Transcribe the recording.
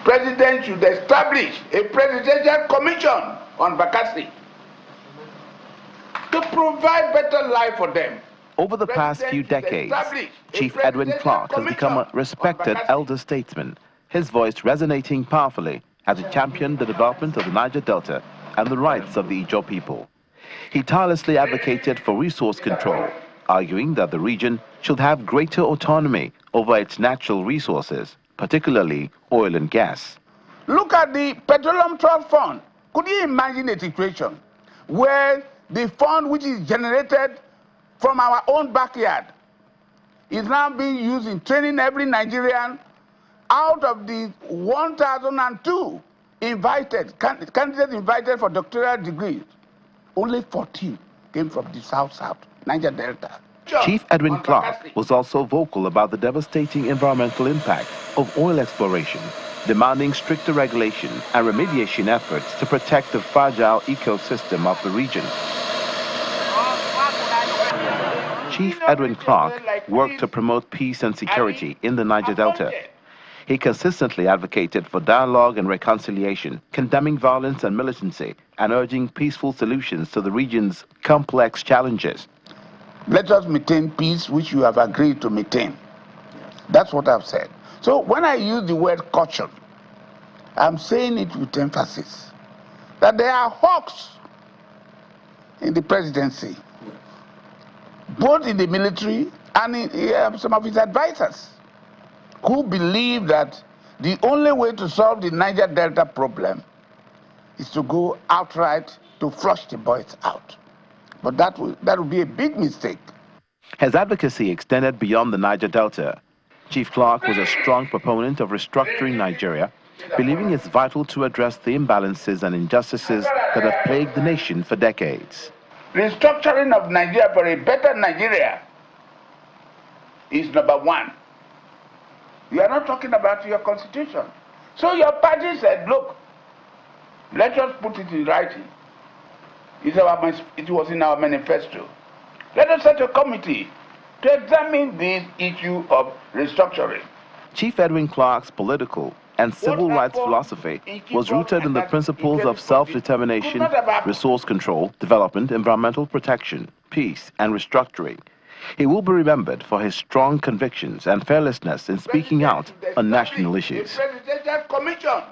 president should establish a presidential commission on vacancy to provide better life for them. Over the past few decades, Chief Edwin Clark has become a respected elder statesman, his voice resonating powerfully as he championed the development of the Niger Delta and the rights of the Ijaw people. He tirelessly advocated for resource control, arguing that the region should have greater autonomy over its natural resources, particularly oil and gas. Look at the Petroleum Trust Fund. Could you imagine a situation where the fund which is generated from our own backyard is now being used in training every Nigerian? Out of the 1,002 candidates invited for doctoral degrees, only 14 came from the South, Niger Delta. Chief Edwin Clark was also vocal about the devastating environmental impact of oil exploration, demanding stricter regulation and remediation efforts to protect the fragile ecosystem of the region. Chief Edwin Clark worked to promote peace and security in the Niger Delta. He consistently advocated for dialogue and reconciliation, condemning violence and militancy, and urging peaceful solutions to the region's complex challenges. Let us maintain peace, which you have agreed to maintain. That's what I've said. So when I use the word caution, I'm saying it with emphasis that there are hawks in the presidency, both in the military and in some of his advisors, who believe that the only way to solve the Niger Delta problem is to go outright to flush the boys out. But that would be a big mistake. His advocacy extended beyond the Niger Delta. Chief Clark was a strong proponent of restructuring Nigeria, believing it's vital to address the imbalances and injustices that have plagued the nation for decades. Restructuring of Nigeria for a better Nigeria is number one. You are not talking about your constitution. So your party said, look, let us put it in writing. It was in our manifesto. Let us set a committee to examine this issue of restructuring. Chief Edwin Clark's political and civil rights philosophy was rooted in the principles of self-determination, resource control, development, environmental protection, peace, and restructuring. He will be remembered for his strong convictions and fearlessness in speaking out on national issues. The Presidential Commission